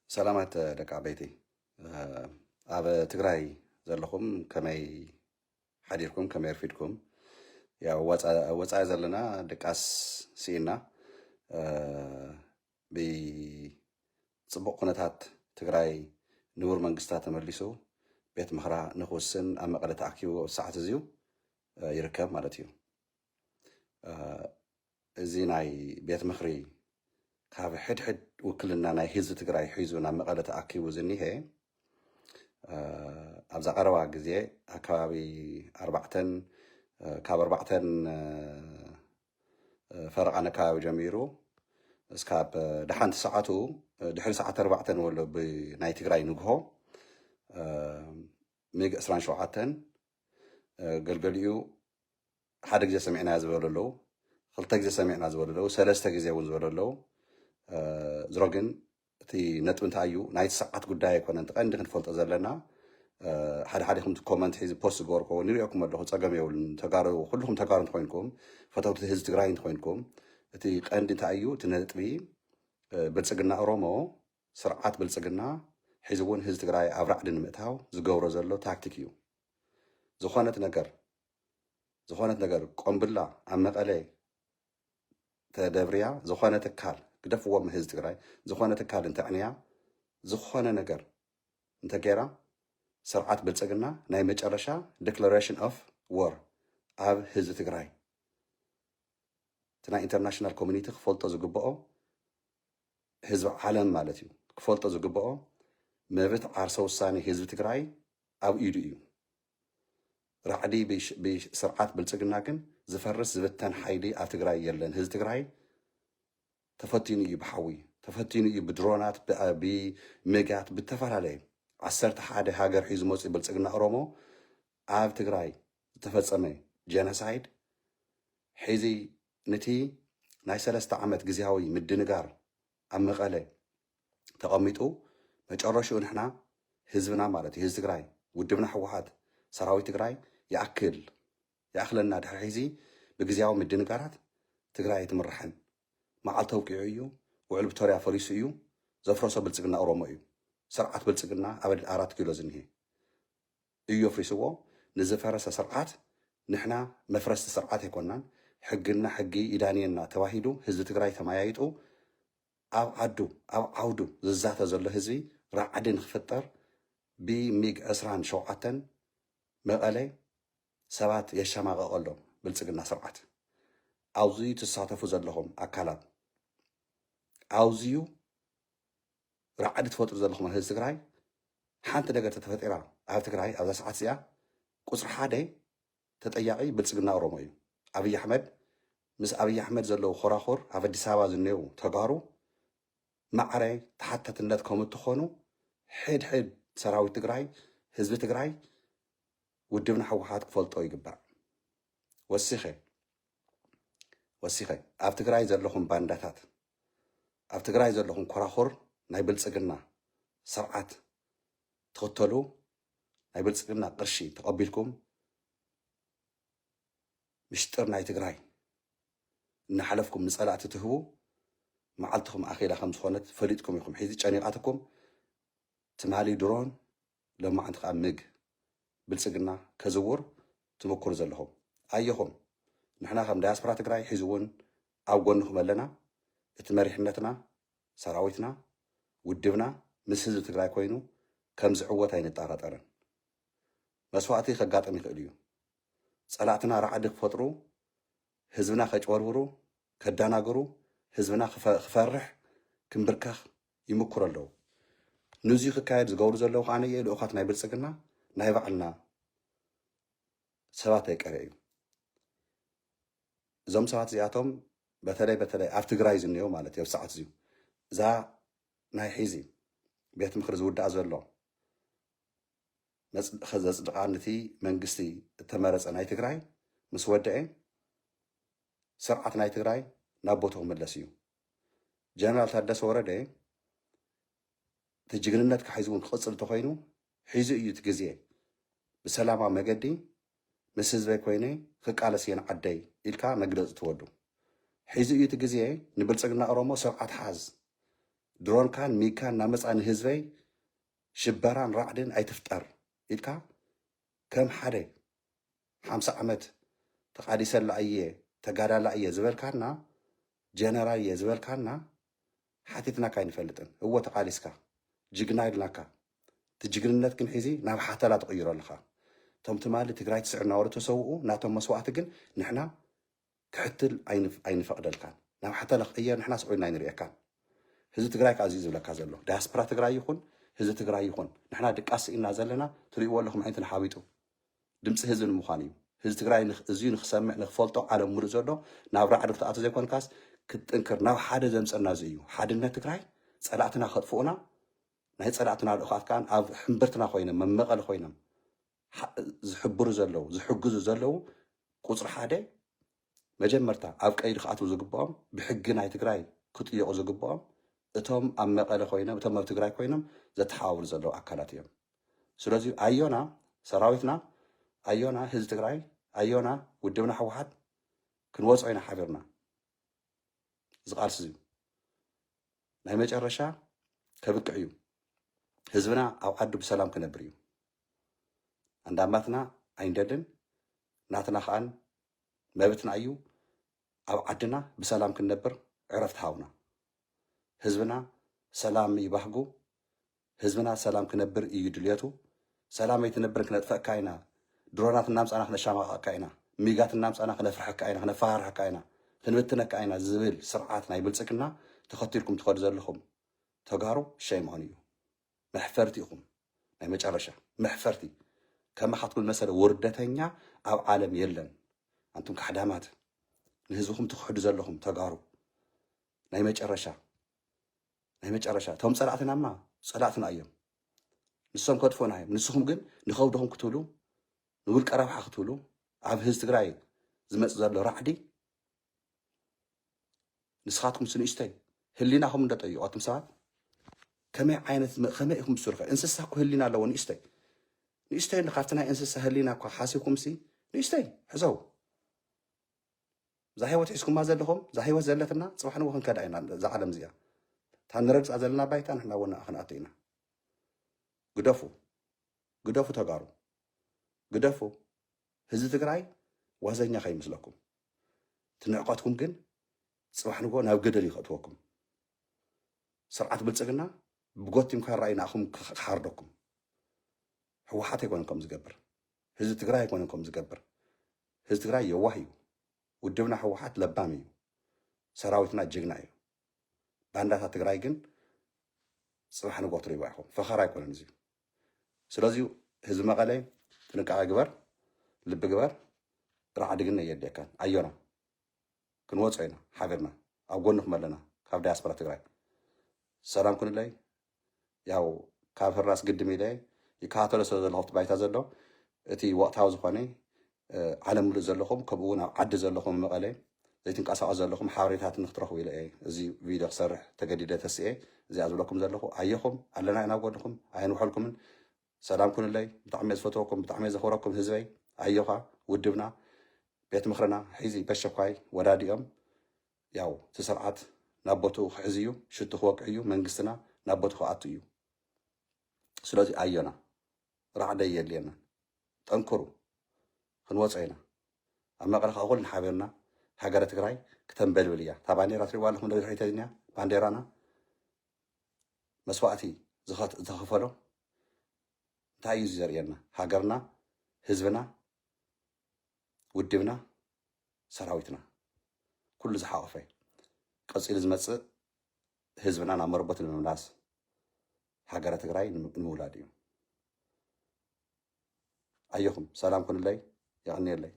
سلامات ደቂ ዓበይቲ ኣብ ትግራይ ዘለኹም ከመይ ሓዲርኩም ከመይ ረፊድኩም ያው ወፃኢ ዘለና ደቃስ ሲኢና ብፅቡቅ ኩነታት ትግራይ ንቡር መንግስታት ተመሊሱ ቤት ምኽራ ንክውስን ኣብ መቐለ ተኣኪቡ ሰዓት እዚዩ ይርከብ ማለት እዩ። እዚ ናይ ቤት ምኽሪ ካብ ሕድሕድ ውክልና ናይ ህዝቢ ትግራይ ሒዙ ናብ መቐለ ተኣኪቡ ዝኒሄ ኣብዛ ቀረባ ግዜ ኣከባቢ ካብ 4 ፈረቓን ኣከባቢ ጀሚሩ እስካብ ድሓንቲ ሰዓቱ ድሕሪ ሰዓት 4 ንበሎ ብናይ ትግራይ ንግሆ ሚግ 27 ገልገሊኡ ሓደ ግዜ ሰሚዕና ዝበሉ ኣለዉ፣ ክልተ ግዜ ሰሚዕና ዝበሉ ኣለዉ፣ ሰለስተ ግዜ እውን ዝበሉ ኣለዉ። ዝሮ ግን እቲ ነጥቢ እንታይ እዩ ናይቲ ሰዓት ጉዳይ ኣይኮነን። እቲ ቀንዲ ክንፈልጦ ዘለና ሓደ ሓደኹም ኮመንት ሒዚ ፖስት ዝገበርኮ ንሪኦኩም ኣለኹ፣ ፀገም የብሉን ተጋሩ ኩልኩም ተጋሩ እንተኮይንኩም ፈተውቲ ህዝቢ ትግራይ እንተኮይንኩም እቲ ቀንዲ እንታይ እዩ እቲ ነጥቢ ብልፅግና ኦሮሞ ስርዓት ብልፅግና ሒዚ እውን ህዝቢ ትግራይ ኣብ ራዕዲ ንምእታው ዝገብሮ ዘሎ ታክቲክ እዩ። ዝኾነት ነገር ቆምብላ ኣብ መቐለ ተደብርያ ዝኾነ ትካል ክደፍዎም ህዝቢ ትግራይ ዝኾነ ትካል እንተዕንያ ዝኾነ ነገር እንተገይራ ስርዓት ብልፅግና ናይ መጨረሻ ዲክላሬሽን ኦፍ ወር ኣብ ህዝቢ ትግራይ እቲ ናይ ኢንተርናሽናል ኮሚኒቲ ክፈልጦ ዝግብኦ ህዝቢ ዓለም ማለት እዩ ክፈልጦ ዝግብኦ መብት ዓርሰ ውሳኔ ህዝቢ ትግራይ ኣብ ኢዱ እዩ። ራዕዲ ብስርዓት ብልፅግና ግን ዝፈርስ ዝብተን ሓይሊ ኣብ ትግራይ የለን። ህዝቢ ትግራይ ተፈቲኑ እዩ ብሓዊ ተፈቲኑ እዩ ብድሮናት ብሜጋት ብተፈላለየ 11 ሃገር ሒዙ መፅኡ ብልፅግና ኦሮሞ ኣብ ትግራይ ዝተፈፀመ ጀኖሳይድ ሒዚ ነቲ ናይ 3 ዓመት ግዝያዊ ምድንጋር ኣብ መቐለ ተቐሚጡ መጨረሻኡ ንሕና ህዝብና ማለት እዩ ህዝቢ ትግራይ ውድብና ሕወሓት ሰራዊት ትግራይ ይኣክለና ድሕሪ ሒዚ ብግዝያዊ ምድንጋራት ትግራይ ኣይትምርሕን መዓልቲ ተውቂዑ እዩ ውዕል ቪቶርያ ፈሪሱ እዩ ዘፍረሶ ብልፅግና ኦሮሞ እዩ። ስርዓት ብልፅግና ኣብ 4 ኪሎ ዝኒሄ እዩ ኣፍሪስዎ። ንዝፈረሰ ስርዓት ንሕና መፍረስቲ ስርዓት ኣይኮናን ሕግና ሕጊ ይዳንየና ተባሂሉ ህዝቢ ትግራይ ተማያይጡ ኣብ ዓውዱ ዝዛተ ዘሎ ህዝቢ ራዕዲ ንክፍጠር ብሚግ 27 መቐለ ሰባት የሸማቀቀሎም ብልፅግና ስርዓት ኣብዙዩ ትሳተፉ ዘለኹም ኣካላት ኣብዝዩ ራዕዲ ትፈጥሩ ዘለኹም ህዝቢ ትግራይ ሓንቲ ነገር ተተፈጢራ ኣብ ትግራይ ኣብዛ ሰዓት እዚኣ ቁፅሪ 1 ተጠያቂ ብልፅግና ኦሮሞ እዩ። ኣብይ ኣሕመድ ምስ ኣብይ ኣሕመድ ዘለዉ ኮራኮር ኣብ ኣዲስ ኣበባ ዝኔው ተጋሩ ማዕረ ተሓተትነት ከም እትኾኑ ሕድሕድ ሰራዊት ትግራይ ህዝቢ ትግራይ ውድብና ሕወሓት ክፈልጦ ይግባእ። ወሲኸ ኣብ ትግራይ ዘለኹም ባንዳታት ኣብ ትግራይ ዘለኹም ኮራኮር ናይ ብልፅግና ስርዓት ትኽተሉ ናይ ብልፅግና ቅርሺ ተቐቢልኩም ምሽጥር ናይ ትግራይ እናሓለፍኩም ንፀላእቲ ትህቡ መዓልትኩም ኣኼዳ ከም ዝኾነት ፈሊጥኩም ኢኹም። ሒዚ ጨኒቃትኩም ትማሊ ድሮን ሎማዓንቲ ከዓ ምግ ብልፅግና ከዝውር ትምክሩ ዘለኹም ኣየኹም። ንሕና ከም ዳያስፖራ ትግራይ ሒዚ እውን ኣብ ጎንኩም ኣለና። እቲ መሪሕነትና ሰራዊትና ውድብና ምስ ህዝቢ ትግራይ ኮይኑ ከም ዝዕወት ኣይንጠራጠርን። መስዋእቲ ከጋጥም ይኽእል እዩ። ፀላእትና ራዕዲ ክፈጥሩ ህዝብና ከጭበርብሩ ከዳናግሩ ህዝብና ክፈርሕ ክንብርከኽ ይምክሩ ኣለዉ። ንዙይ ክካየድ ዝገብሩ ዘለዉ ከዓ ልኡኻት ናይ ብልፅግና ናይ ባዕልና ሰባት ኣይቀረ እዩ። እዞም ሰባት እዚኣቶም በተለይ ኣብ ትግራይ ዝኒአው ማለት እዩ። ኣብ ሰዓት እዚዩ እዛ ናይ ሒዚ ቤት ምክሪ ዝውዳእ ዘሎ ዘፅድቃ ነቲ መንግስቲ እተመረፀ ናይ ትግራይ ምስ ወድአ ስርዓት ናይ ትግራይ ናብ ቦቱ ክምለስ እዩ። ጀነራል ታደሰ ወረደ እቲ ጅግንነት ክሒዙ እውን ክቅፅል እንተኮይኑ ሒዙ እዩ እቲ ግዜ ብሰላማዊ መገዲ ምስ ህዝበይ ኮይነ ክቃለስ እየን ዓደይ ኢልካ መግለፂ ትወዱ ሒዙ እዩ እቲ ግዜ ንብልፅግና ኦሮሞ ስርዓት ሓዝ ድሮን ካን ሚካን ናመፃን ህዝበይ ሽበራን ራዕድን ኣይትፍጠር ኢልካ ከም ሓደ 50 ዓመት ተቃዲሰላ እየ ተጋዳላ እየ ዝበልካና ጀነራል እየ ዝበልካና ሓቲትናካ ይንፈልጥን እዎ ተቃዲስካ ጅግና ኢልናካ ትጅግንነት ግን ሒዚ ናብ ሓተላ ተቀይሮ ኣለካ ቶም ትማሊ ትግራይ ትስዕር ናበሩ ተሰውኡ ናቶም መስዋዕቲ ግን ንሕና ክሕትል ኣይንፈቅደልካን ናብ ሓተላ ክቅየር ንሕና ስዑልና ይንሪአካን ህዝቢ ትግራይ ካዚ ዝብለካ ዘሎ ዳያስፖራ ትግራይ ይኹን ህዝቢ ትግራይ ይኹን ንሕና ድቃሲ ኢና ዘለና ትሪእዎ ኣለኹም ዓይነትን ሓቢጡ ድምፂ ህዝቢ ንምዃን እዩ ህዝቢ ትግራይ እዝዩ ንክሰምዕ ንክፈልጦ ዓለም ሙሉእ ዘሎ ናብ ራዕዲ ክትኣቱ ዘይኮንካስ ክትጥንክር ናብ ሓደ ዘምፀና እዚ እዩ ሓድነት ትግራይ ፀላእትና ከጥፍኡና ናይ ፀላእትና ልኡኻት ከዓ ኣብ ሕምብርትና ኮይኖም መመቐለ ኮይኖም ዝሕብሩ ዘለው ዝሕግዙ ዘለው ቁፅሪ ሓደ መጀመርታ ኣብ ቀይዲ ክኣትዉ ዝግብኦም ብሕጊ ናይ ትግራይ ክጥየቁ ዝግብኦም እቶም ኣብ መቐለ ኮይኖም እቶም ኣብ ትግራይ ኮይኖም ዘተሓባብሩ ዘለው ኣካላት እዮም ስለዚ ኣዮና ሰራዊትና ኣዮና ህዝቢ ትግራይ ኣዮና ውድብና ሕወሓት ክንወፅኦ ኢና ሓቢርና ዝቃልሲ እዩ ናይ መጨረሻ ከብቅዕ እዩ ህዝብና ኣብ ዓዱ ብሰላም ክነብር እዩ አንዳማትና ኣይንደልን ናትና ከኣን መብትና እዩ ኣብ ዓድና ብሰላም ክንነብር ዕረፍቲ ሃውና ህዝብና ሰላም ይባህጉ ህዝብና ሰላም ክነብር እዩ ድልየቱ ሰላም ኣይትነብር ክነጥፈአካ ኢና ድሮናት እናምፃና ክነሻማቐካ ኢና ሚጋት እናምፃና ክነፍርሐካ ኢና ክነፋርሐካ ኢና ክንብትነካ ኢና ዝብል ስርዓት ናይ ብልፅግና ተኸቲልኩም ትኸዱ ዘለኹም ተጋሩ ሸይምኾን እዩ መሕፈርቲ ኢኹም ናይ መጨረሻ መሕፈርቲ ከማኻትኩም መሰለ ውርደተኛ ኣብ ዓለም የለን አንቱም ካሕዳማት ንህዝብኩም ትክሕዱ ዘለኹም ተጋሩ ናይ መጨረሻ ቶም ፀላእትናማ ፀላእትና እዮም ንሶም ከጥፎና እዮም ንስኹም ግን ንኸውድኹም ክትብሉ ንውልቀ ረብሓ ክትብሉ ኣብ ህዝቢ ትግራይ ዝመፅእ ዘሎ ራዕዲ ንስኻትኩም ስንእሽተይ ህሊናኹም እንደጠይቆትም ሰባት ከመይ ኢኹም ትስርሑ እንስሳ እኮ ህሊና ኣለዎ ንእሽተይ ካብቲ ናይ እንስሳ ህሊና እኳ ሓሲብኩም ሲ ንእሽተይ ሕዘው እዛ ሂወት ሒዝኩማ ዘለኹም እዛ ሂወት ዘለትና ፅባሕ ንጎ ክንከዳ ኢና እዛ ዓለም እዚኣ እታ ንረግፃ ዘለና ባይታ ንሕና ወና ክንኣቱ ኢና ግደፉ ተጋሩ ግደፉ ህዝቢ ትግራይ ዋዘኛ ከይመስለኩም ትንዕቆትኩም ግን ፅባሕ ንጎ ናብ ገደል ይኸእትወኩም ስርዓት ብልፅግና ብጎቲም ከራእይናኹም ክሓርደኩም ሕወሓት ኣይኮነን ከም ዝገብር ህዝቢ ትግራይ ኣይኮነን ከም ዝገብር ህዝቢ ትግራይ የዋህ እዩ ውድብና ሕወሓት ለባም እዩ ሰራዊትና ጅግና እዩ ባንዳታት ትግራይ ግን ፅባሕ ንጎ ትሪእዋ ኢኹም ፈኸር ኣይኮነን እዚ ስለዚ ህዝቢ መቐለ ጥንቃቐ ግበር ልቢ ግበር ራዕዲ ግን የድልየካን ኣዮና ክንወፅኦ ኢና ሓቢርና ኣብ ጎንኩም ኣለና ካብ ዳያስፖራ ትግራይ ሰላም ኩንለይ ያው ካብ ህራስ ግድም ኢለ ይከታተሎ ስለ ዘለኹም ባይታ ዘሎ እቲ ወቅታዊ ዝኾነ ዓለም ሙሉእ ዘለኹም ከምኡ እውን ኣብ ዓዲ ዘለኹም መቐለ ዘይትንቀሳቀሱ ዘለኹም ሓበሬታት ንክትረኽቡ ኢለ እዚ ቪድዮ ክሰርሕ ተገዲደ ተስኤ እዚኣ ዝብለኩም ዘለኹ ኣየኹም ኣለና ኢና ጎንኩም ኣይንውሐልኩምን ሰላም ኩንለይ ብጣዕሚ ዝፈትወኩም ብጣዕሚ ዘኽብረኩም ህዝበይ ኣየኻ ውድብና ቤት ምክርና ሒዚ በሸኳይ ወዳዲኦም ያው እቲ ስርዓት ናብ ቦትኡ ክሕዝ እዩ ሽቱ ክወቅዕ እዩ መንግስትና ናብ ቦትኡ ክኣቱ እዩ ስለዚ ኣዮና ራዕደይ የድልየና ጠንክሩ ክንወፅኦ ኢና ኣብ መቐለ ከዓ ኩልና ሓቢርና ሃገረ ትግራይ ክተንበልብል እያ እታ ባንዴራ ትሪእዋ ኣለኹም ድሕሪተ እኒኣ ባንዴራና መስዋእቲ ዝኸፈሎ እንታይ እዩ ዘርእየና ሃገርና ህዝብና ውድብና ሰራዊትና ኩሉ ዝሓቆፈ ቀፂሉ ዝመፅእ ህዝብና ናብ መረቦት ንምምላስ ሃገረ ትግራይ ንምውላድ እዩ ኣየኹም ሰላም ኩንለይ ይቕኒየለይ